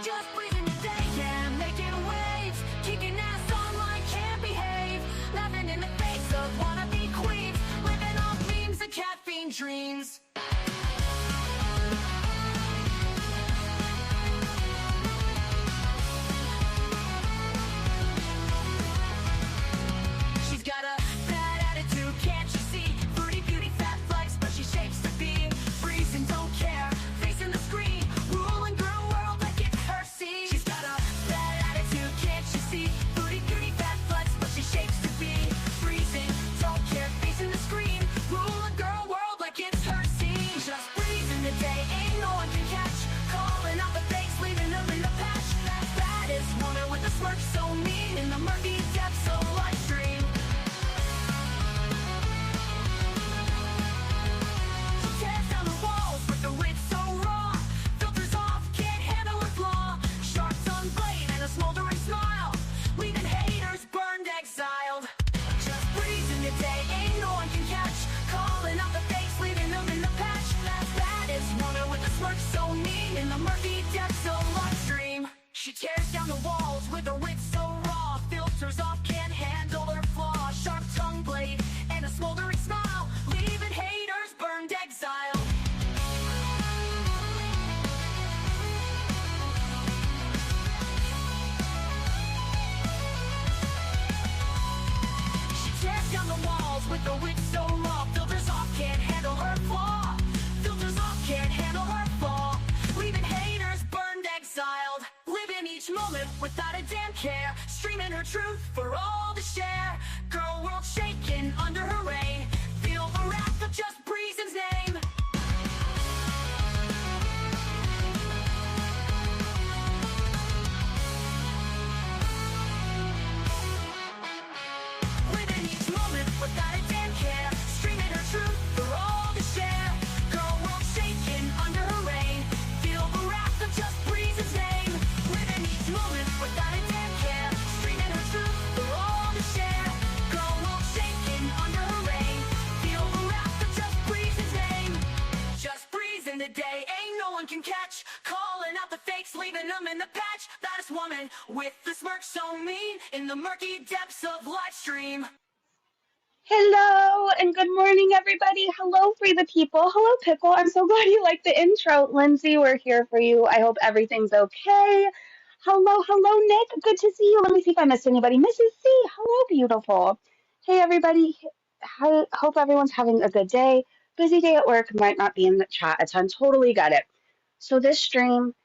Just breathing today, yeah, making waves, kicking ass online, can't behave, laughing in the face of wannabe queens, living off memes and caffeine dreams. She's got a bad attitude, can't you see? Foodie Beauty, fat flex, but she shapes to be freezing, don't care, facing the screen, ruling girl world like it's her scene. She's got a bad attitude, can't you see? Foodie Beauty, fat flex, but she shapes to be freezing, don't care, facing the screen, ruling girl world like it's her scene. Just breathing the day, ain't no one can catch, calling out the fakes, leaving them in the patch. That baddest woman with a smirk so mean, in the murky depths of live stream. She tears down the walls with the wit so raw, filters off, can't handle her flaw, sharp tongue blade and a smoldering smile, leaving haters burned, exiled. Just breezing the day, ain't no one can catch, calling out the fakes, leaving them in the patch. That baddest woman with a smirk so mean, in the murky depths of live stream. She tears down the walls with her wit so raw, filters off, can't handle her flaw, sharp tongue blade and a smoldering smile, leaving haters burned, exiled. She tears down the walls with her wit so raw, filters off, can't handle her flaw, filters off, can't handle her flaw, leaving haters burned, exiled. Living each moment without a damn care, streaming her truth for all to share. Girl world shaking under her reign, feel the wrath of just Breezen's name. Living each moment without a damn care, streaming her truth for all to share. Girl world shaking under her reign, feel the wrath of just Breezen's name. Living each moment without a damn care, streaming her truth for all to share. Girl world shaking under her reign, feel the wrath of just Breezen's name. Just breezing the day, ain't no one can catch, calling out the fakes, leaving them in the patch. That woman with the smirk so mean, in the murky depths of live stream. Hello and good morning, everybody. Hello, Free the People. Hello, Pickle. I'm so glad you liked the intro. Lindsay, we're here for you. I hope everything's okay. Hello, Nick. Good to see you. Let me see if I missed anybody. Mrs. C, hello, beautiful. Hey, everybody. Hope everyone's having a good day. Busy day at work. Might not be in the chat a ton. Totally get it. So this stream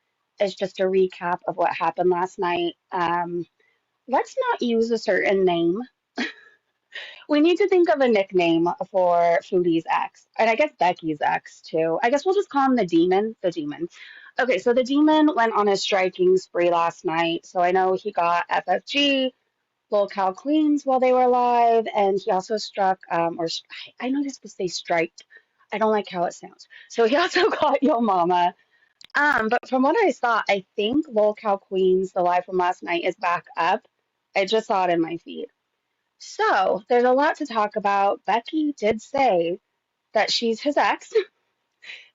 is just a recap of what happened last night. Let's not use a certain name. We need to think of a nickname for Foodie's ex, and I guess Becky's ex too. I guess we'll just call him the Demon. The Demon. Okay, so the Demon went on a striking spree last night. So I know he got FFG, Lolcow Queens while they were live, and he also struck, I know you're supposed to say striked. I don't like how it sounds. So he also got Yo Mama. But from what I saw, I think Lolcow Queens, the live from last night, is back up. I just saw it in my feed. So there's a lot to talk about. Becky did say that she's his ex.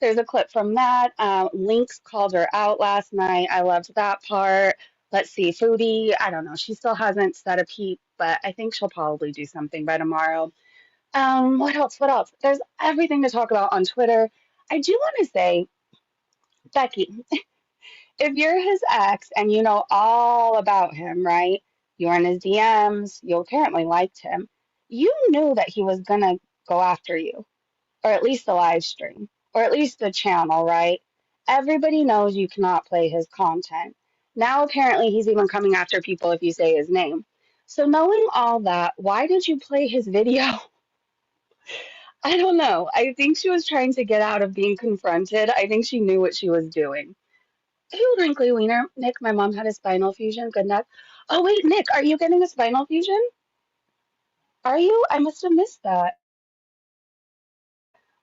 There's a clip from that. Lynx called her out last night. I loved that part. Let's see, Foodie, I don't know. She still hasn't said a peep, but I think she'll probably do something by tomorrow. What else? There's everything to talk about on Twitter. I do want to say, Becky, if you're his ex and you know all about him, right? You're in his DMs, you apparently liked him. You knew that he was going to go after you, or at least the live stream, or at least the channel, right? Everybody knows you cannot play his content. Now, apparently, he's even coming after people if you say his name. So knowing all that, why did you play his video? I don't know. I think she was trying to get out of being confronted. I think she knew what she was doing. Hey, wrinkly wiener. Nick, my mom had a spinal fusion. Good night. Oh, wait, Nick, are you getting a spinal fusion? Are you? I must have missed that.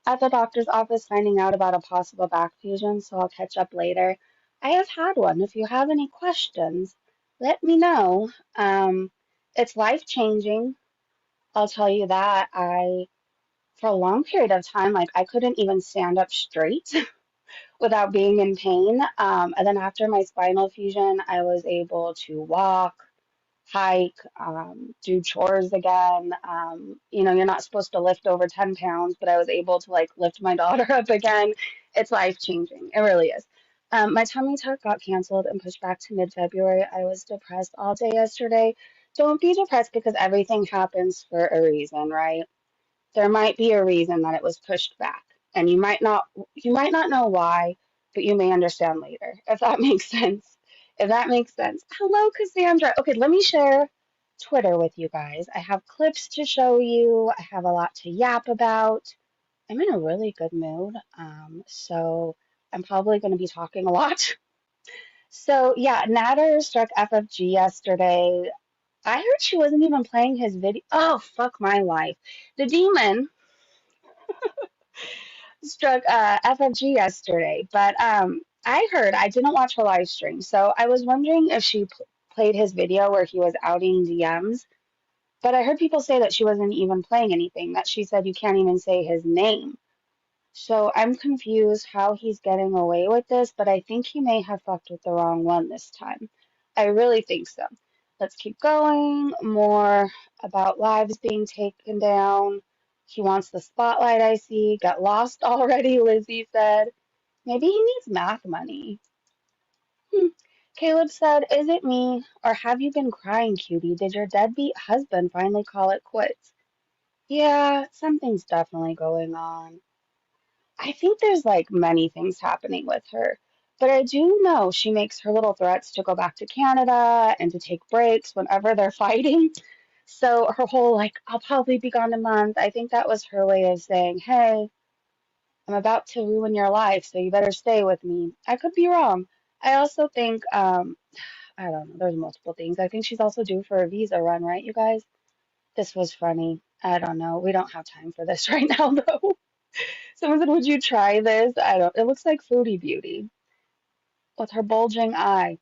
At the doctor's office finding out about a possible back fusion, so I'll catch up later. I have had one. If you have any questions, let me know. It's life-changing. I'll tell you that. For a long period of time, like, I couldn't even stand up straight without being in pain. And then after my spinal fusion, I was able to walk, hike, do chores again. You're not supposed to lift over 10 pounds, but I was able to like lift my daughter up again. It's life changing. It really is. My tummy tuck got canceled and pushed back to mid-February. I was depressed all day yesterday. Don't be depressed because everything happens for a reason, right? There might be a reason that it was pushed back, and you might not know why, but you may understand later, if that makes sense. If that makes sense. Hello, Cassandra. Okay, let me share Twitter with you guys. I have clips to show you. I have a lot to yap about. I'm in a really good mood, so I'm probably going to be talking a lot. So yeah, Nader struck FFG yesterday. I heard she wasn't even playing his video. Oh, fuck my life. The demon struck FFG yesterday, but I didn't watch her live stream, so I was wondering if she played his video where he was outing DMs. But I heard people say that she wasn't even playing anything, that she said you can't even say his name. So I'm confused how he's getting away with this, but I think he may have fucked with the wrong one this time. I really think so. Let's keep going. More about lives being taken down. He wants the spotlight, I see. Got lost already, Lizzie said. Maybe he needs math money. Hmm. Caleb said, is it me, or have you been crying, cutie? Did your deadbeat husband finally call it quits? Yeah, something's definitely going on. I think there's like many things happening with her, but I do know she makes her little threats to go back to Canada and to take breaks whenever they're fighting. So her whole like, I'll probably be gone a month, I think that was her way of saying, hey, I'm about to ruin your life, so you better stay with me. I could be wrong. I also think, I don't know, there's multiple things. I think she's also due for a visa run, right, you guys? This was funny. I don't know. We don't have time for this right now, though. Someone said, would you try this? I don't. It looks like Foodie Beauty with her bulging eye.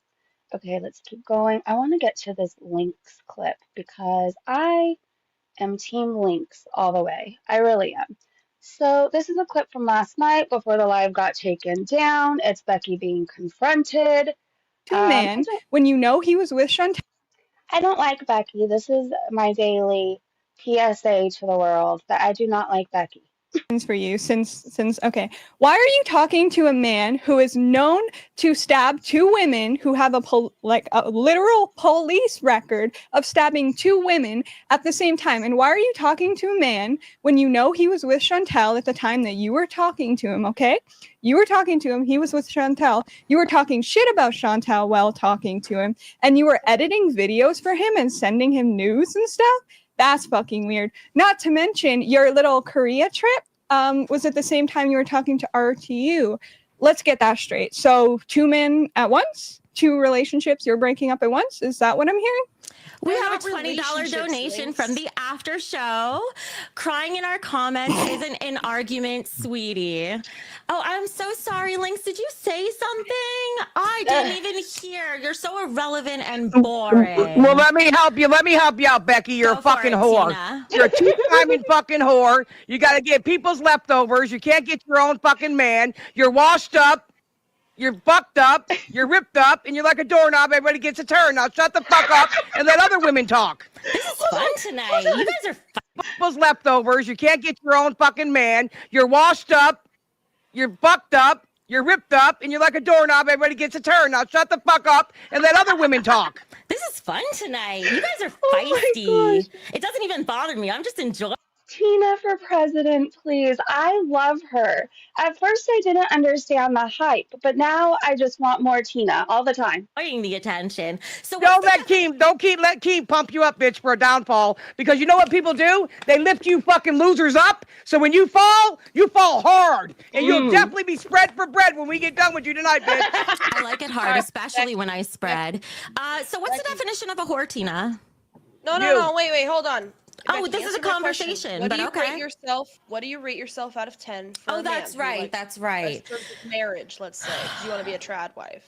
Okay, let's keep going. I want to get to this Lynx clip because I am Team Lynx all the way. I really am. So this is a clip from last night before the live got taken down. It's Becky being confronted. To a man when you know he was with Chantel. I don't like Becky. This is my daily PSA to the world that I do not like Becky. For you since okay, why are you talking to a man who is known to stab two women, who have a literal police record of stabbing two women at the same time? And why are you talking to a man when you know he was with Chantel at the time that you were talking to him? Okay, you were talking to him, he was with Chantel, you were talking shit about Chantel while talking to him, and you were editing videos for him and sending him news and stuff. That's fucking weird. Not to mention your little Korea trip was at the same time you were talking to RTU. Let's get that straight. So 2 men at once? 2 relationships you're breaking up at once? Is that what I'm hearing? We have a $20 donation from the after show. Crying in our comments isn't an argument, sweetie. Oh, I'm so sorry, Lynx. Did you say something? I didn't even hear. You're so irrelevant and boring. Well, let me help you. Let me help you out, Becky. You're a fucking whore. Tina. You're a 2-time fucking whore. You got to get people's leftovers. You can't get your own fucking man. You're washed up. You're fucked up, you're ripped up, and you're like a doorknob. Everybody gets a turn. Now shut the fuck up and let other women talk. This is fun tonight. You guys are fun. Those leftovers. You can't get your own fucking man. You're washed up, you're fucked up, you're ripped up, and you're like a doorknob. Everybody gets a turn. Now shut the fuck up and let other women talk. This is fun tonight. You guys are feisty. It doesn't even bother me. I'm just enjoying. Tina for president, please. I love her. At first, I didn't understand the hype, but now I just want more Tina all the time. The attention. So let Keem pump you up, bitch, for a downfall. Because you know what people do? They lift you fucking losers up. So when you fall hard, and you'll definitely be spread for bread when we get done with you tonight, bitch. I like it hard, especially when I spread. So what's the definition of a whore, Tina? No, wait, hold on. Oh, Becky, this is a conversation, but okay. What do you rate yourself out of 10 for Oh, a that's man right, that's right. Marriage, let's say. Do you want to be a trad wife?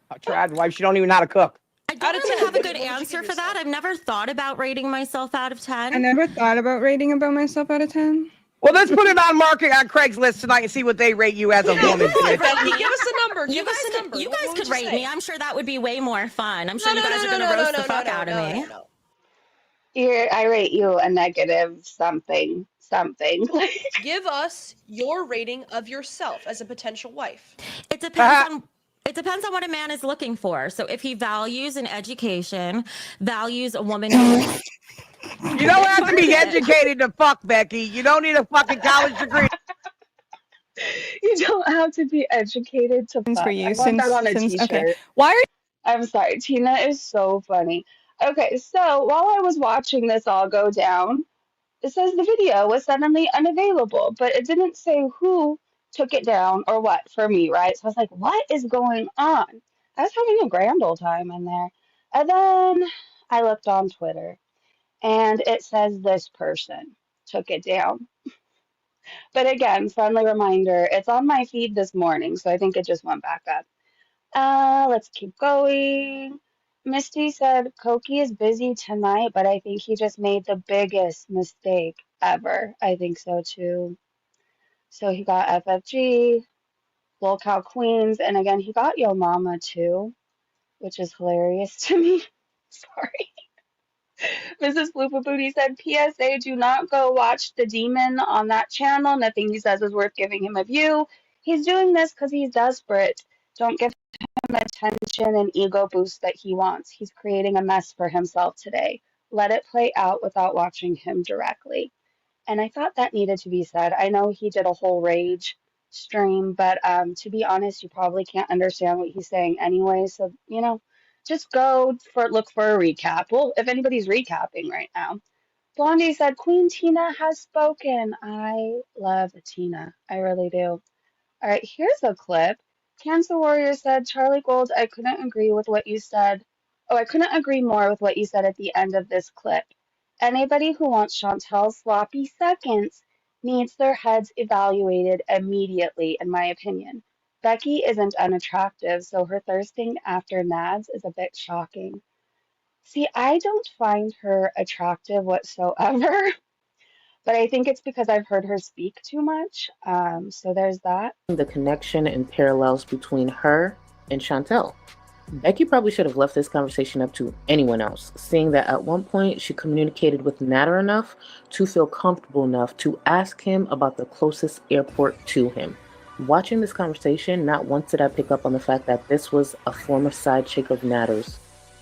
A trad wife, she don't even know how to cook. I don't really have a good answer for that. I've never thought about rating myself out of 10. I never thought about rating about myself out of 10. Well, let's put it on market on Craigslist tonight and see what they rate you as a woman. Give us a number. You guys could rate me. I'm sure that would be way more fun. I'm sure you guys are going to roast the fuck out of me. I rate you a negative something. Give us your rating of yourself as a potential wife. It depends on. It depends on what a man is looking for. So if he values an education, values a woman who is You don't have to be educated to fuck, Becky. You don't need a fucking college degree. You don't have to be educated to fuck. For you, I want that on a t-shirt. Okay. Why are I'm sorry, Tina is so funny. Okay, so while I was watching this all go down, it says the video was suddenly unavailable, but it didn't say who took it down or what for me, right? So I was like, what is going on? I was having a grand old time in there. And then I looked on Twitter and it says this person took it down. But again, friendly reminder, it's on my feed this morning, so I think it just went back up. Let's keep going. Misty said Koki is busy tonight, but I think he just made the biggest mistake ever. I think so too. So he got FFG, Lolcow Queens, and again he got Yo Mama too, which is hilarious to me. Sorry. Mrs. Floopy Booty said, PSA, do not go watch the demon on that channel. Nothing he says is worth giving him a view. He's doing this because he's desperate. Don't give him attention and ego boost that he wants. He's creating a mess for himself today. Let it play out without watching him directly. And I thought that needed to be said. I know he did a whole rage stream, but to be honest, you probably can't understand what he's saying anyway. So, you know, just look for a recap. Well, if anybody's recapping right now. Blondie said, Queen Tina has spoken. I love Tina. I really do. All right, here's a clip. Cancer Warrior said, Charlie Gold, I couldn't agree with what you said. Oh, I couldn't agree more with what you said at the end of this clip. Anybody who wants Chantel's sloppy seconds needs their heads evaluated immediately, in my opinion. Becky isn't unattractive, so her thirsting after Nads is a bit shocking. See, I don't find her attractive whatsoever, but I think it's because I've heard her speak too much. So there's that. The connection and parallels between her and Chantel. Becky probably should have left this conversation up to anyone else, seeing that at one point she communicated with Nader enough to feel comfortable enough to ask him about the closest airport to him. Watching this conversation, not once did I pick up on the fact that this was a former side chick of Nader's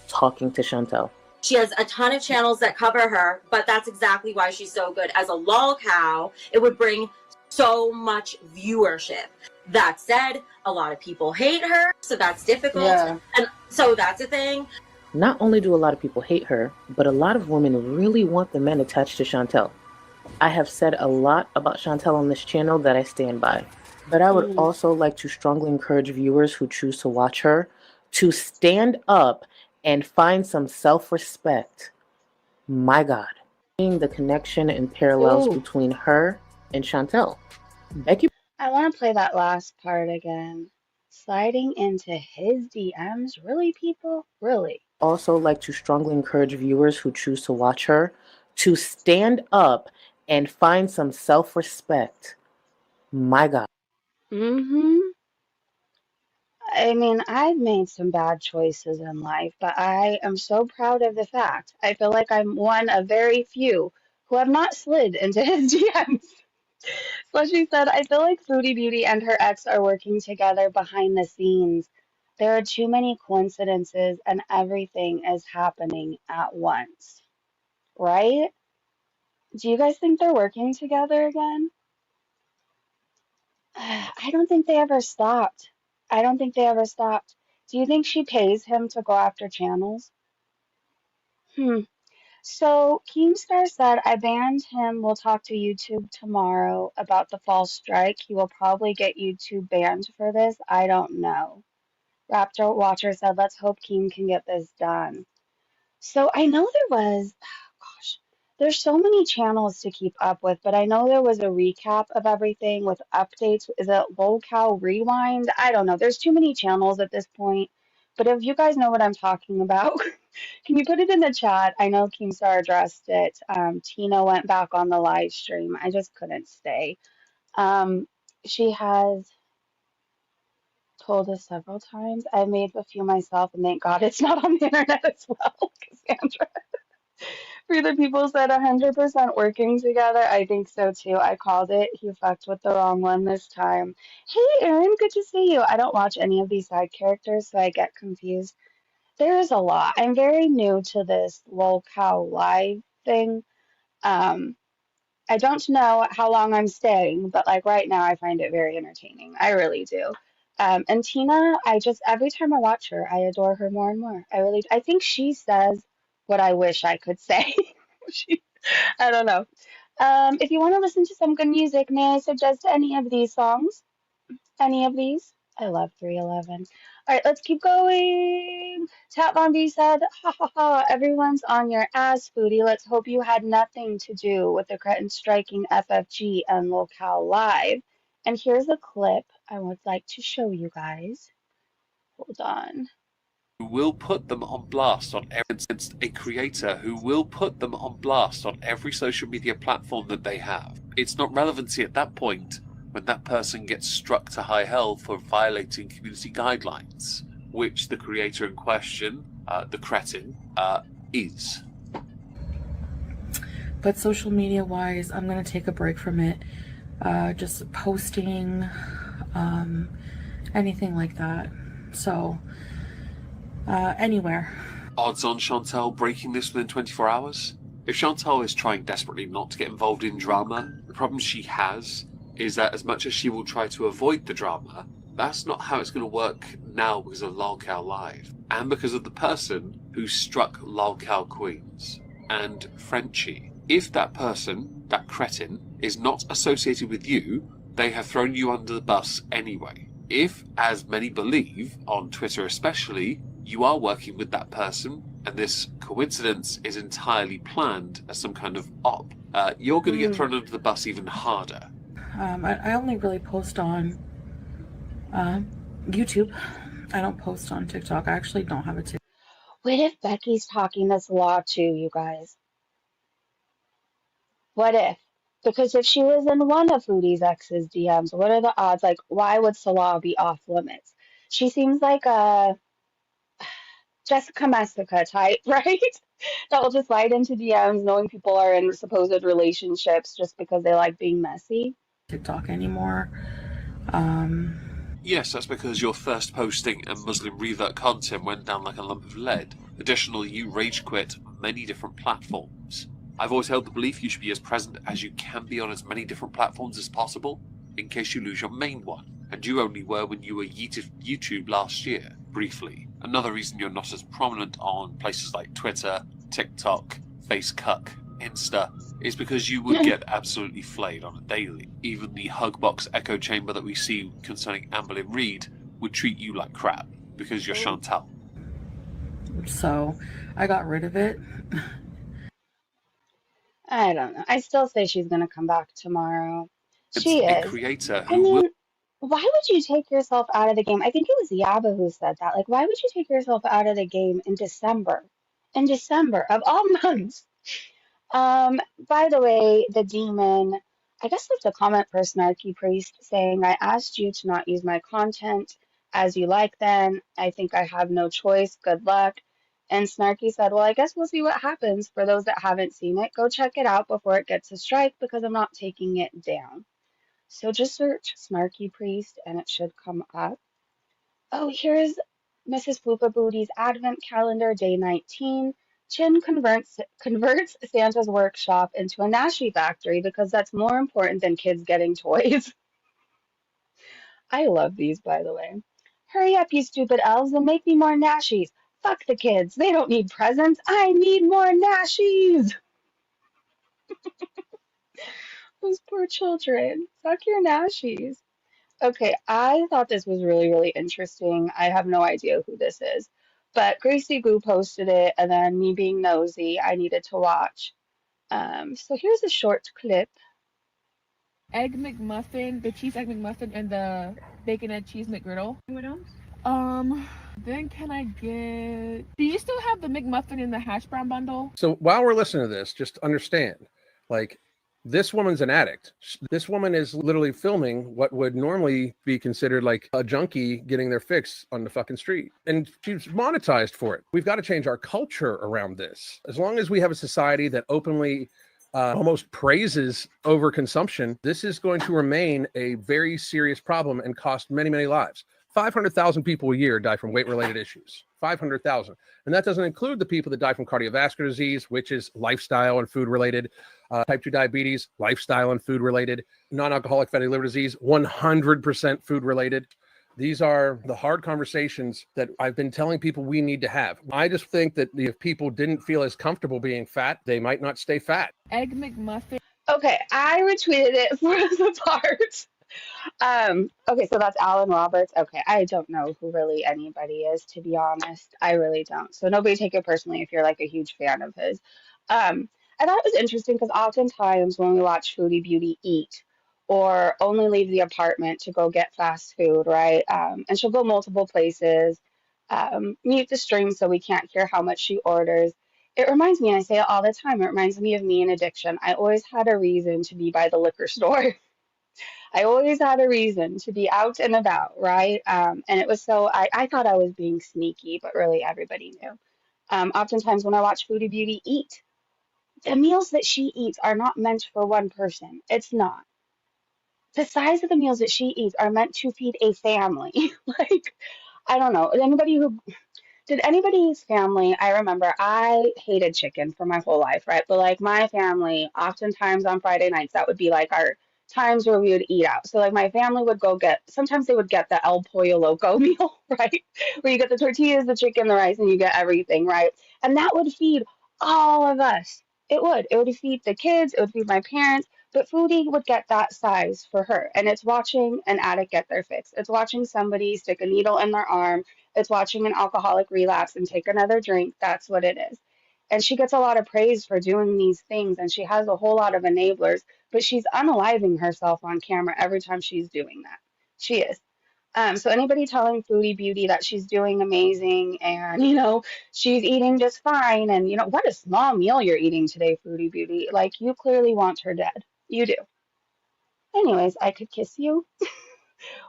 talking to Chantel. She has a ton of channels that cover her, but that's exactly why she's so good. As a Lolcow, it would bring so much viewership. That said, a lot of people hate her, so that's difficult. Yeah. And so that's a thing. Not only do a lot of people hate her, but a lot of women really want the men attached to Chantel. I have said a lot about Chantel on this channel that I stand by, but I would also like to strongly encourage viewers who choose to watch her to stand up and find some self-respect. My God. The connection and parallels between her and Chantel. Becky. I want to play that last part again. Sliding into his DMs? Really, people? Really? Also like to strongly encourage viewers who choose to watch her to stand up and find some self-respect. My God. I mean, I've made some bad choices in life, but I am so proud of the fact. I feel like I'm one of very few who have not slid into his DMs. So she said, I feel like Foodie Beauty and her ex are working together behind the scenes. There are too many coincidences and everything is happening at once. Right? Do you guys think they're working together again? I don't think they ever stopped. I don't think they ever stopped. Do you think she pays him to go after channels? So Keemstar said, I banned him. We'll talk to YouTube tomorrow about the false strike. He will probably get YouTube banned for this. I don't know. Raptor Watcher said, let's hope Keem can get this done. So I know there was, gosh, there's so many channels to keep up with, but I know there was a recap of everything with updates. Is it Lolcow Rewind? I don't know. There's too many channels at this point But if you guys know what I'm talking about, can you put it in the chat? I know Keemstar addressed it. Tina went back on the live stream. I just couldn't stay. She has told us several times. I've made a few myself, and thank God it's not on the internet as well, Cassandra. For the people said 100% working together, I think so too. I called it. He fucked with the wrong one this time. Hey, Erin, good to see you. I don't watch any of these side characters, so I get confused. There is a lot. I'm very new to this Lolcow live thing. I don't know how long I'm staying, but like right now, I find it very entertaining. I really do. And Tina, I just every time I watch her, I adore her more and more. I think she says what I wish I could say. She, I don't know. If you want to listen to some good music, may I suggest any of these songs? Any of these? I love 311. All right, let's keep going. Tap Von D said, ha ha ha, everyone's on your ass, Foodie. Let's hope you had nothing to do with the Cretin striking FFG and Lolcow live. And here's a clip I would like to show you guys. Hold on. Who will put them on blast on every instance, a creator who will put them on blast on every social media platform that they have. It's not relevancy at that point when that person gets struck to high hell for violating community guidelines, which the creator in question, the cretin, is. But social media wise, I'm going to take a break from it. Just posting, anything like that. So, anywhere. Odds on Chantal breaking this within 24 hours? If Chantal is trying desperately not to get involved in drama, the problem she has is that as much as she will try to avoid the drama, that's not how it's going to work now because of Lolcow Live. And because of the person who struck Lolcow Queens and Frenchie. If that person, that cretin, is not associated with you, they have thrown you under the bus anyway. If, as many believe, on Twitter especially, you are working with that person, and this coincidence is entirely planned as some kind of op, you're going to get thrown under the bus even harder. I only really post on YouTube. I don't post on TikTok. I actually don't have a TikTok. What if Becky's talking this law too, you guys? What if? Because if she was in one of Foodie's ex's DMs, what are the odds? Like, why would Salah be off limits? She seems like a Jessica Messica type, right? That will just slide into DMs knowing people are in supposed relationships just because they like being messy. TikTok anymore. Yes, that's because your first posting and Muslim revert content went down like a lump of lead. Additionally, you rage quit many different platforms. I've always held the belief you should be as present as you can be on as many different platforms as possible, in case you lose your main one. And you only were when you were yeeted YouTube last year, briefly. Another reason you're not as prominent on places like Twitter, TikTok, Facecuck, Insta, is because you would get absolutely flayed on a daily. Even the Hugbox echo chamber that we see concerning Amberlynn Reid would treat you like crap, because you're Chantal. So, I got rid of it. I don't know. I still say she's gonna come back tomorrow. It's She a is. creator I who will... mean, why would you take yourself out of the game? I think it was Yaba who said that. Like, why would you take yourself out of the game in December? In December, of all months. By the way, the demon, I guess left a comment for Snarky Priest saying, I asked you to not use my content as you like then. I think I have no choice. Good luck. And Snarky said, well, I guess we'll see what happens. For those that haven't seen it, go check it out before it gets a strike because I'm not taking it down. So just search Snarky Priest and it should come up. Oh, here's Mrs. Floopa Booty's Advent Calendar, Day 19. Chin converts Santa's workshop into a Nashi factory because that's more important than kids getting toys. I love these, by the way. Hurry up, you stupid elves, and make me more Nashies. Fuck the kids. They don't need presents. I need more Nashies. Those poor children. Fuck your Nashies. Okay, I thought this was really, really interesting. I have no idea who this is. But Gracie Goo posted it, and then me being nosy, I needed to watch. So here's a short clip. Egg McMuffin, the cheese egg McMuffin, and the bacon and cheese McGriddle. What else? Then can I get... Do you still have the McMuffin in the hash brown bundle? So while we're listening to this, just understand, like, this woman's an addict. This woman is literally filming what would normally be considered like a junkie getting their fix on the fucking street. And she's monetized for it. We've got to change our culture around this. As long as we have a society that openly almost praises overconsumption, this is going to remain a very serious problem and cost many, many lives. 500,000 people a year die from weight-related issues. 500,000. And that doesn't include the people that die from cardiovascular disease, which is lifestyle and food-related, type 2 diabetes, lifestyle and food-related, non-alcoholic fatty liver disease, 100% food-related. These are the hard conversations that I've been telling people we need to have. I just think that if people didn't feel as comfortable being fat, they might not stay fat. Egg McMuffin. Okay, I retweeted it for the part. Okay, so that's Alan Roberts. Okay, I don't know who really anybody is, to be honest. I really don't. So nobody take it personally if you're like a huge fan of his. I thought it was interesting because oftentimes when we watch Foodie Beauty eat or only leave the apartment to go get fast food, right? And she'll go multiple places, mute the stream so we can't hear how much she orders. It reminds me, and I say it all the time, it reminds me of me in addiction. I always had a reason to be by the liquor store. I always had a reason to be out and about, right? And it was so, I thought I was being sneaky, but really everybody knew. Oftentimes when I watch Foodie Beauty eat, the meals that she eats are not meant for one person. It's not. The size of the meals that she eats are meant to feed a family. Like, I don't know. Did anybody's family, I remember I hated chicken for my whole life, right? But like my family, oftentimes on Friday nights, that would be like our times where we would eat out. So like my family would go get, sometimes they would get the El Pollo Loco meal, right? Where you get the tortillas, the chicken, the rice, and you get everything, right? And that would feed all of us. It would. It would feed the kids, it would feed my parents, but Foodie would get that size for her. And it's watching an addict get their fix. It's watching somebody stick a needle in their arm. It's watching an alcoholic relapse and take another drink. That's what it is. And she gets a lot of praise for doing these things, and she has a whole lot of enablers, but she's unaliving herself on camera every time she's doing that. She is. So anybody telling Foodie Beauty that she's doing amazing and, she's eating just fine and, what a small meal you're eating today, Foodie Beauty. Like, you clearly want her dead. You do. Anyways, I could kiss you.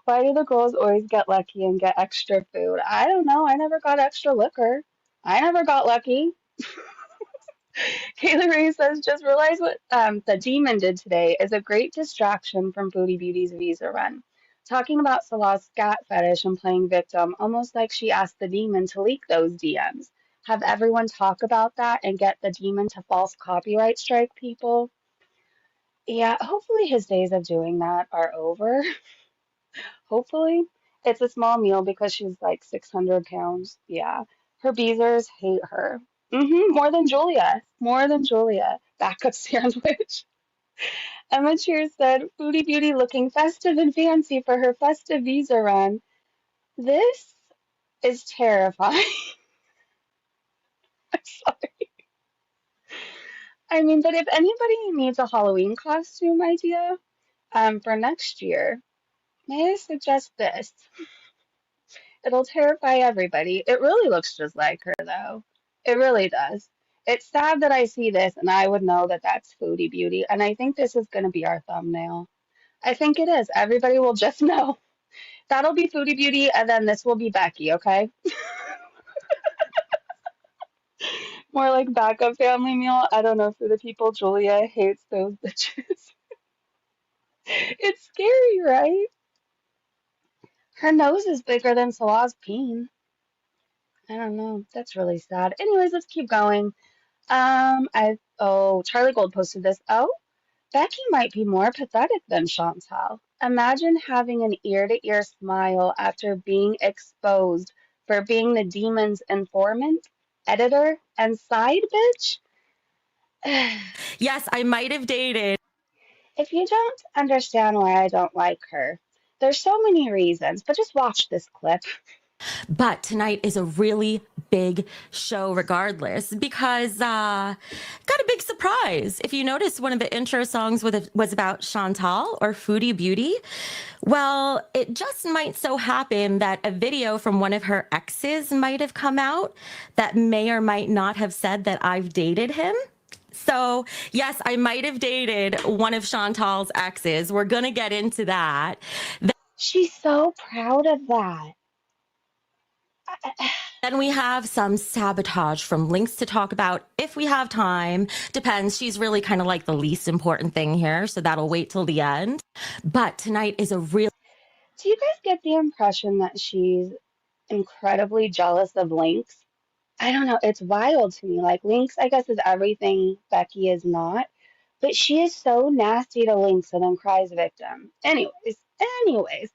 Why do the girls always get lucky and get extra food? I don't know. I never got extra liquor. I never got lucky. Kayla Ray says, just realize what the demon did today is a great distraction from Foodie Beauty's visa run. Talking about Salah's scat fetish and playing victim, almost like she asked the demon to leak those DMs. Have everyone talk about that and get the demon to false copyright strike people. Yeah, hopefully his days of doing that are over. Hopefully. It's a small meal because she's like 600 pounds. Yeah. Her beezers hate her. More than Julia. More than Julia. Backup sandwich. Emma Cheers said, Foodie Beauty looking festive and fancy for her festive visa run. This is terrifying. I'm sorry. I mean, but if anybody needs a Halloween costume idea for next year, may I suggest this? It'll terrify everybody. It really looks just like her, though. It really does. It's sad that I see this and I would know that that's Foodie Beauty, and I think this is going to be our thumbnail. I think it is. Everybody will just know. That'll be Foodie Beauty, and then this will be Becky, okay? More like backup family meal. I don't know, for the people, Julia hates those bitches. It's scary, right? Her nose is bigger than Salah's peen. I don't know. That's really sad. Anyways, let's keep going. Charlie Gold posted this. Oh, Becky might be more pathetic than Chantal. Imagine having an ear-to-ear smile after being exposed for being the demon's informant, editor, and side bitch. Yes, I might have dated. If you don't understand why I don't like her, there's so many reasons, but just watch this clip. But tonight is a really big show regardless because got a big surprise. If you notice, one of the intro songs was about Chantal or Foodie Beauty. Well, it just might so happen that a video from one of her exes might have come out that may or might not have said that I've dated him. So, yes, I might have dated one of Chantal's exes. We're going to get into that. She's so proud of that. Then we have some sabotage from Lynx to talk about if we have time. Depends. She's really kind of like the least important thing here, so that'll wait till the end. But tonight is a real... Do you guys get the impression that she's incredibly jealous of Lynx? I don't know. It's wild to me. Like, Lynx, I guess, is everything Becky is not. But she is so nasty to Lynx and then cries victim. Anyways,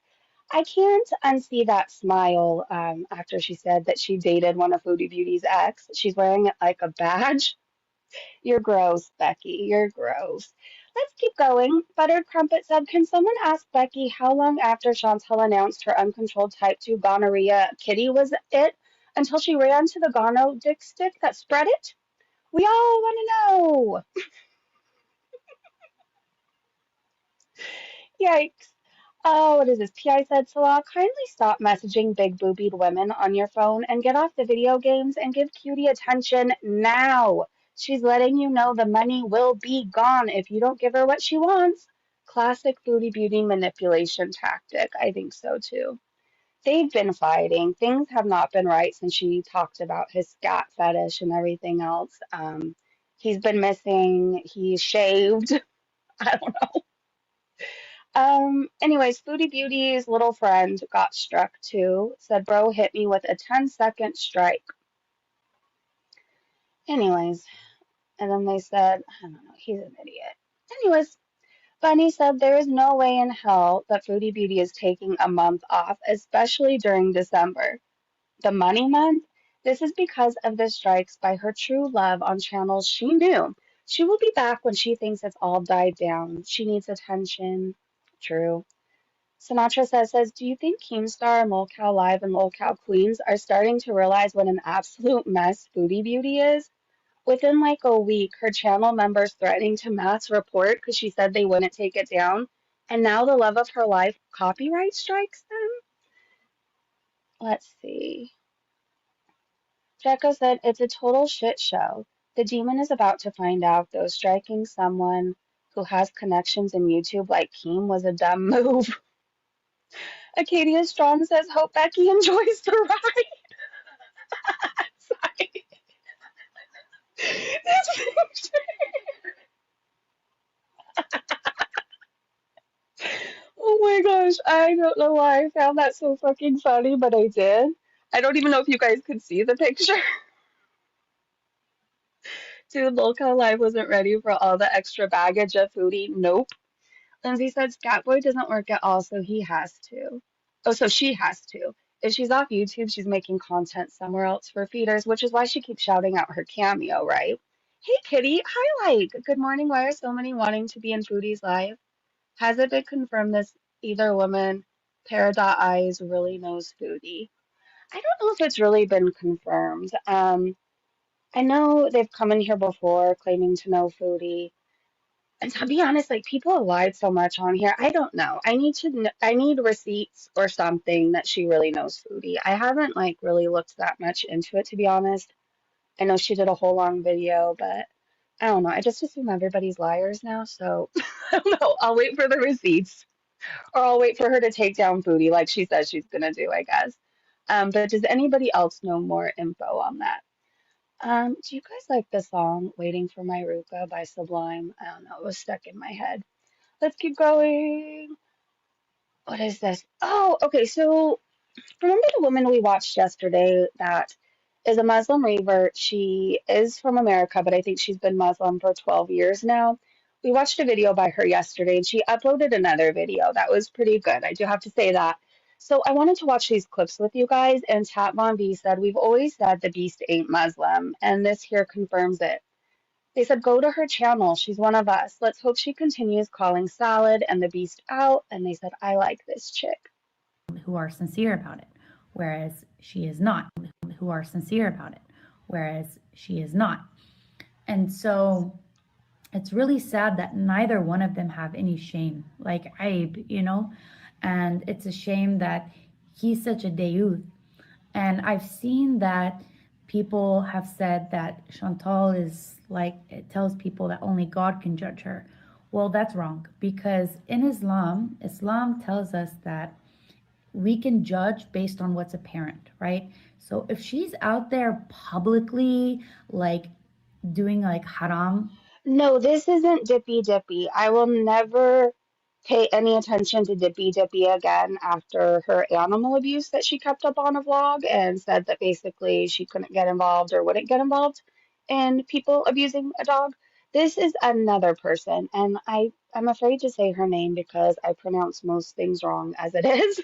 I can't unsee that smile after she said that she dated one of Foodie Beauty's ex. She's wearing it like a badge. You're gross, Becky. You're gross. Let's keep going. Buttered Crumpet said, can someone ask Becky how long after Chantal announced her uncontrolled type 2 gonorrhea kitty was it until she ran to the gono dick stick that spread it? We all want to know. Yikes. Oh, what is this? PI said, Salah, kindly stop messaging big boobied women on your phone and get off the video games and give Cutie attention now. She's letting you know the money will be gone if you don't give her what she wants. Classic Foodie Beauty manipulation tactic. I think so too. They've been fighting. Things have not been right since she talked about his scat fetish and everything else. He's been missing. He's shaved. I don't know. Anyways, Foodie Beauty's little friend got struck too. Said, bro hit me with a 10-second strike. Anyways, and then they said, I don't know, he's an idiot. Anyways, Bunny said there is no way in hell that Foodie Beauty is taking a month off, especially during December. The money month? This is because of the strikes by her true love on channels she knew. She will be back when she thinks it's all died down. She needs attention. True. Sinatra says, do you think Keemstar and Lolcow Live and Lolcow Queens are starting to realize what an absolute mess Foodie Beauty is? Within like a week, her channel members threatening to mass report because she said they wouldn't take it down. And now the love of her life copyright strikes them? Let's see. Jekko said, it's a total shit show. The demon is about to find out, though, striking someone who has connections in YouTube like Keem was a dumb move. Acadia Strong says, hope Becky enjoys the ride. Sorry. This picture. Oh my gosh, I don't know why I found that so fucking funny, but I did. I don't even know if you guys could see the picture. Dude, Lolcow Live wasn't ready for all the extra baggage of Foodie. Nope. Lindsay said Scatboy doesn't work at all, so he has to. Oh, so she has to. If she's off YouTube, she's making content somewhere else for feeders, which is why she keeps shouting out her cameo, right? Hey, Kitty. Hi, Like. Good morning. Why are so many wanting to be in Foodie's Live? Has it been confirmed this either woman, Peridot Eyes, really knows Foodie? I don't know if it's really been confirmed. I know they've come in here before claiming to know Foodie. And to be honest, like people have lied so much on here. I don't know. I need receipts or something that she really knows Foodie. I haven't like really looked that much into it, to be honest. I know she did a whole long video, but I don't know. I just assume everybody's liars now, so I don't know. I'll wait for the receipts, or I'll wait for her to take down Foodie like she says she's gonna do, I guess. But does anybody else know more info on that? Do you guys like the song Waiting for My Ruka by Sublime? I don't know, it was stuck in my head. Let's keep going. What is this? Oh, okay, so remember the woman we watched yesterday that is a Muslim revert? She is from America, but I think she's been Muslim for 12 years now. We watched a video by her yesterday, and she uploaded another video that was pretty good. I do have to say that. So I wanted to watch these clips with you guys, and Tat Von V said, we've always said the beast ain't Muslim, and this here confirms it. They said, go to her channel. She's one of us. Let's hope she continues calling Salad and the beast out. And they said, I like this chick. Who are sincere about it. whereas she is not, who are sincere about it, whereas she is not. And so it's really sad that neither one of them have any shame, like Aib, you know, and it's a shame that he's such a dayuth. And I've seen that people have said that Chantal is like, it tells people that only God can judge her. Well, that's wrong, because in Islam, Islam tells us that we can judge based on what's apparent, right? So if she's out there publicly, like doing like haram. No, this isn't Dippy Dippy. I will never pay any attention to Dippy Dippy again after her animal abuse that she kept up on a vlog and said that basically she couldn't get involved or wouldn't get involved in people abusing a dog. This is another person, and I'm afraid to say her name because I pronounce most things wrong as it is.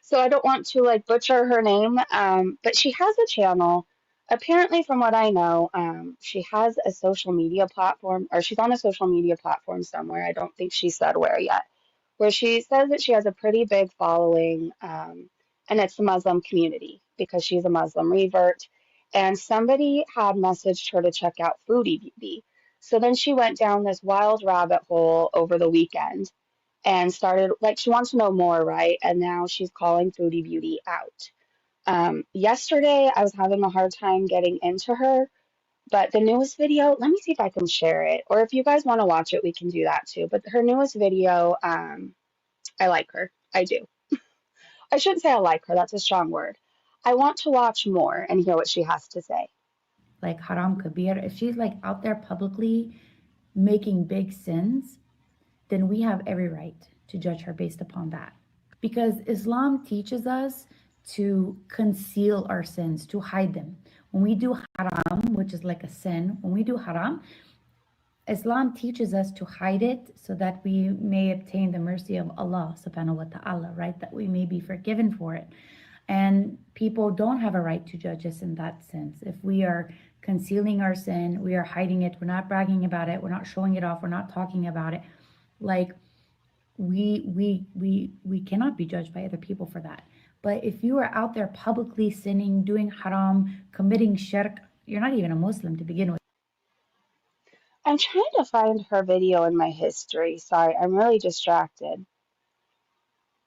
So I don't want to like butcher her name, but she has a channel. Apparently, from what I know, she has a social media platform, or she's on a social media platform somewhere. I don't think she said where yet, where she says that she has a pretty big following, and it's the Muslim community because she's a Muslim revert. And somebody had messaged her to check out Foodie Beauty. So then she went down this wild rabbit hole over the weekend and started like she wants to know more, right? And now she's calling Foodie Beauty out. Yesterday, I was having a hard time getting into her, but the newest video, let me see if I can share it, or if you guys want to watch it, we can do that too. But her newest video, I like her. I do. I shouldn't say I like her. That's a strong word. I want to watch more and hear what she has to say. Like haram kabir, if she's like out there publicly making big sins, then we have every right to judge her based upon that. Because Islam teaches us to conceal our sins, to hide them. When we do haram, which is like a sin, when we do haram, Islam teaches us to hide it so that we may obtain the mercy of Allah subhanahu wa ta'ala, right? That we may be forgiven for it. And people don't have a right to judge us in that sense. If we are concealing our sin, we are hiding it, we're not bragging about it, we're not showing it off, we're not talking about it, like we cannot be judged by other people for that. But if you are out there publicly sinning, doing haram, committing shirk, you're not even a Muslim to begin with. I'm trying to find her video in my history. Sorry, I'm really distracted.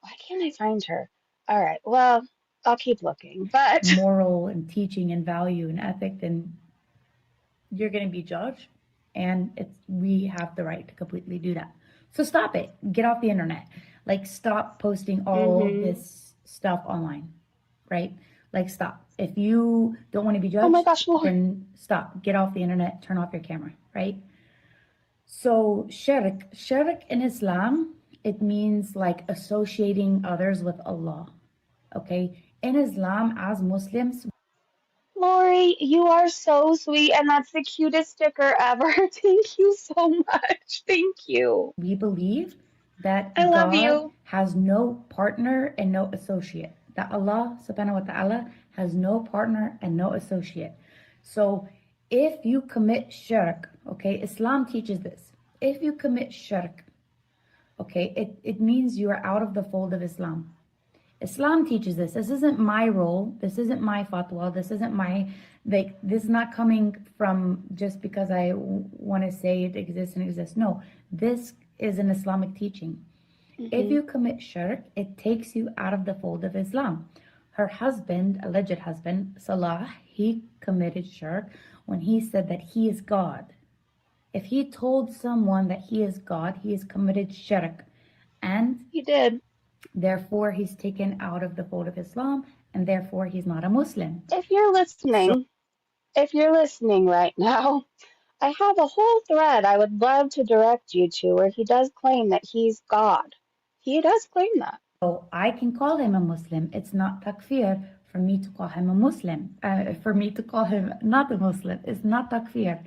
Why can't I find her? All right, well, I'll keep looking, but moral and teaching and value and ethic, then you're going to be judged, and we have the right to completely do that. So stop it. Get off the internet. Like, stop posting all this stuff online, right? Like, stop. If you don't want to be judged, oh my gosh, then stop. Get off the internet. Turn off your camera, right? So shirk in Islam, it means like associating others with Allah, okay? In Islam, as Muslims, Lori, you are so sweet, and that's the cutest sticker ever. Thank you so much. Thank you. We believe that I love God you. has no partner and no associate. That Allah subhanahu wa ta'ala has no partner and no associate. So if you commit shirk, okay, Islam teaches this. If you commit shirk, okay, it means you are out of the fold of Islam. Islam teaches this. This isn't my role. This isn't my fatwa. This isn't my, like, this is not coming from just because I want to say it exists and exists. No, this is an Islamic teaching. If you commit shirk, it takes you out of the fold of Islam. Her husband, alleged husband, Salah, he committed shirk when he said that he is God. If he told someone that he is God, he has committed shirk. And he did. Therefore, he's taken out of the fold of Islam, and therefore he's not a Muslim. If you're listening right now, I have a whole thread I would love to direct you to where he does claim that he's God. He does claim that. So I can call him a Muslim. It's not takfir for me to call him a Muslim. For me to call him not a Muslim. It's not takfir.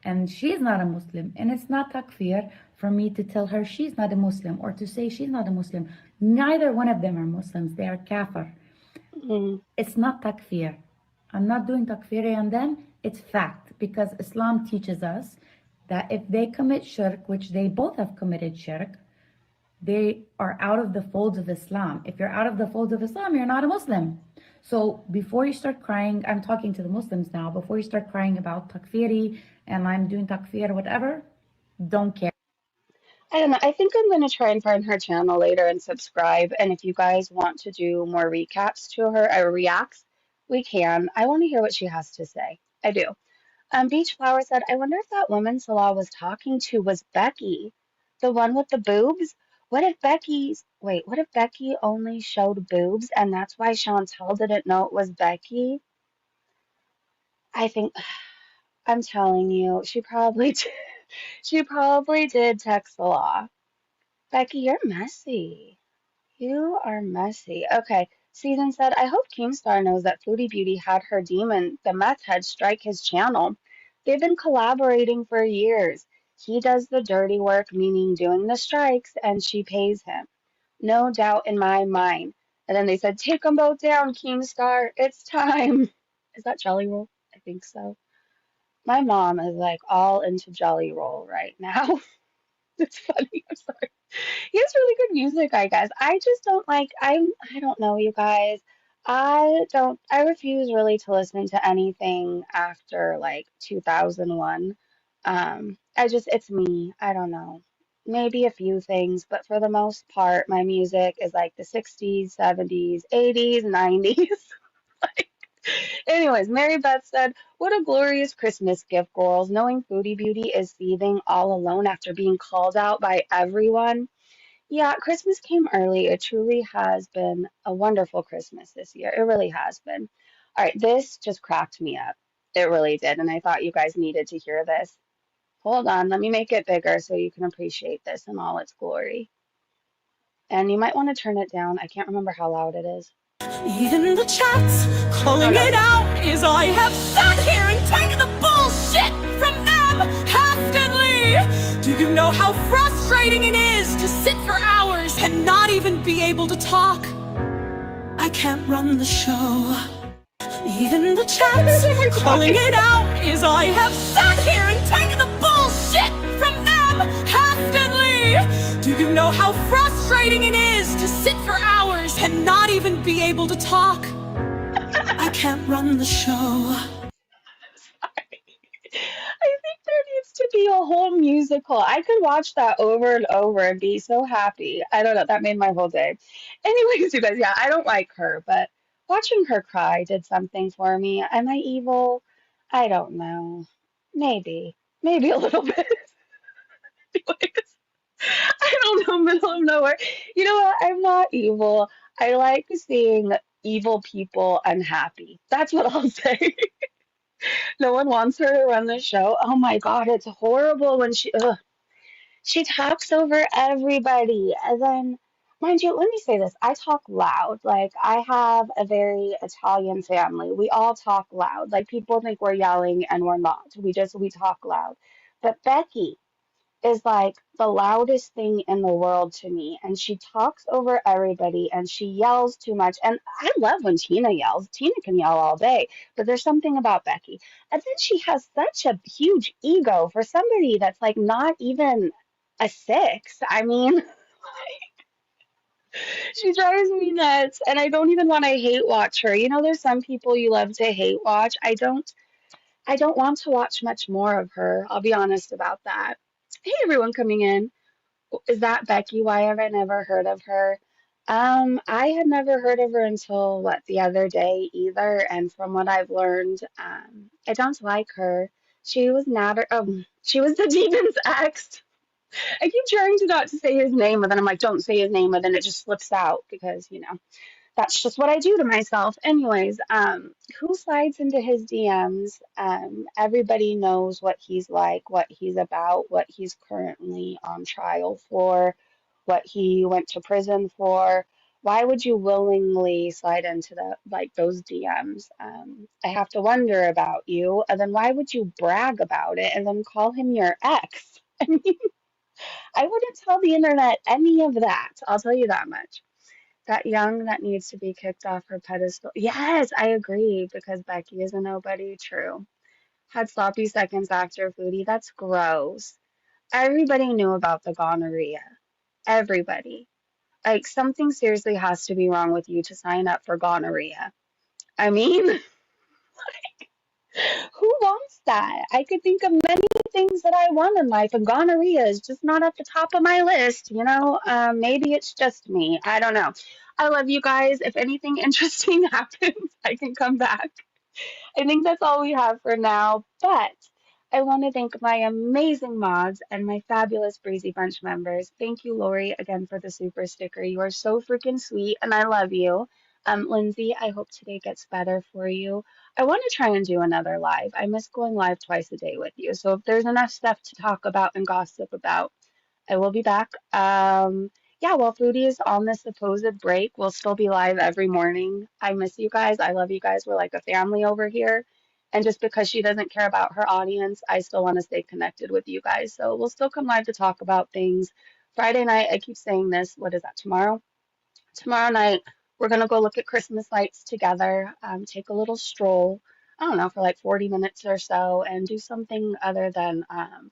And she's not a Muslim. And it's not takfir for me to tell her she's not a Muslim or to say she's not a Muslim. Neither one of them are Muslims. They are kafir. It's not takfir. I'm not doing takfir on them. It's fact, because Islam teaches us that if they commit shirk, which they both have committed shirk, they are out of the folds of Islam. If you're out of the folds of Islam, you're not a Muslim. So before you start crying, I'm talking to the Muslims now, before you start crying about takfiri and I'm doing takfir or whatever, don't care. I don't know. I think I'm going to try and find her channel later and subscribe. And if you guys want to do more recaps to her, or reacts, we can. I want to hear what she has to say. I do. Beach Flower said, I wonder if that woman Salah was talking to was Becky, the one with the boobs. What if Becky only showed boobs and that's why Chantel didn't know it was Becky? I think, I'm telling you, she probably did text Salah. Becky, you're messy. You are messy. Okay. Season said, I hope Keemstar knows that Foodie Beauty had her demon, the meth head, strike his channel. They've been collaborating for years. He does the dirty work, meaning doing the strikes, and she pays him. No doubt in my mind. And then they said, take them both down, Keemstar. It's time. Is that Jelly Roll? I think so. My mom is like all into Jelly Roll right now. It's funny. I'm sorry. He has really good music, I guess. I just don't like I don't know, you guys. I refuse really to listen to anything after like 2001. It's me. I don't know. Maybe a few things, but for the most part, my music is like the 60s, 70s, 80s, 90s. Anyways, Mary Beth said, what a glorious Christmas gift, girls. Knowing Foodie Beauty is seething all alone after being called out by everyone. Yeah, Christmas came early. It truly has been a wonderful Christmas this year. It really has been. All right, this just cracked me up. It really did, and I thought you guys needed to hear this. Hold on, let me make it bigger so you can appreciate this in all its glory. And you might want to turn it down. I can't remember how loud it is. Even the chats calling it out is I have sat here and taken the bullshit from them constantly. Do you know how frustrating it is to sit for hours and not even be able to talk? I can't run the show. Even the chats calling it out is I have sat here and taken the bullshit from them constantly. Do you know how frustrating it is to sit for hours and not even be able to talk? I can't run the show. I think there needs to be a whole musical. I could watch that over and over and be so happy. I don't know. That made my whole day. Anyways, you guys, yeah, I don't like her, but watching her cry did something for me. Am I evil? I don't know. Maybe. Maybe a little bit. Anyways, I don't know, middle of nowhere. You know what? I'm not evil. I like seeing evil people unhappy. That's what I'll say. No one wants her to run the show. Oh my God, it's horrible when she talks over everybody. And then, mind you, let me say this. I talk loud. Like, I have a very Italian family. We all talk loud. Like, people think we're yelling and we're not. We talk loud. But Becky is like the loudest thing in the world to me. And she talks over everybody and she yells too much. And I love when Tina yells. Tina can yell all day, but there's something about Becky. And then she has such a huge ego for somebody that's like not even a six. I mean, she drives me nuts. And I don't even want to hate watch her. You know, there's some people you love to hate watch. I don't want to watch much more of her. I'll be honest about that. Hey, everyone coming in. Is that Becky? Why have I never heard of her? I had never heard of her until the other day either. And from what I've learned, I don't like her. She was Nader. She was the demon's ex. I keep trying to not to say his name, but then I'm like, don't say his name, and then it just slips out because that's just what I do to myself. Anyways, who slides into his DMs? Everybody knows what he's like, what he's about, what he's currently on trial for, what he went to prison for. Why would you willingly slide into those DMs? I have to wonder about you. And then why would you brag about it and then call him your ex? I mean, I wouldn't tell the internet any of that. I'll tell you that much. That young that needs to be kicked off her pedestal. Yes, I agree because Becky is a nobody. True. Had sloppy seconds after Foodie. That's gross. Everybody knew about the gonorrhea. everybody. Like, something seriously has to be wrong with you to sign up for gonorrhea. I mean, who wants that? I could think of many things that I want in life, and gonorrhea is just not at the top of my list, you know? Maybe it's just me. I don't know. I love you guys. If anything interesting happens, I can come back. I think that's all we have for now, but I want to thank my amazing mods and my fabulous Breezy Bunch members. Thank you, Lori, again for the super sticker. You are so freaking sweet, and I love you. Lindsay, I hope today gets better for you. I want to try and do another live. I miss going live twice a day with you. So if there's enough stuff to talk about and gossip about, I will be back. Yeah, while Foodie is on this supposed break, we'll still be live every morning. I miss you guys. I love you guys. We're like a family over here. And just because she doesn't care about her audience, I still want to stay connected with you guys. So we'll still come live to talk about things. Friday night, I keep saying this. What is that, tomorrow? Tomorrow night, we're going to go look at Christmas lights together, take a little stroll, I don't know, for like 40 minutes or so, and do something other than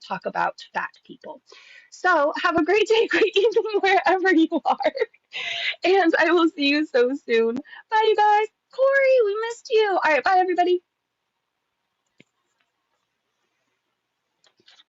talk about fat people. So have a great day, great evening, wherever you are. And I will see you so soon. Bye, you guys. Corey, we missed you. All right, bye, everybody.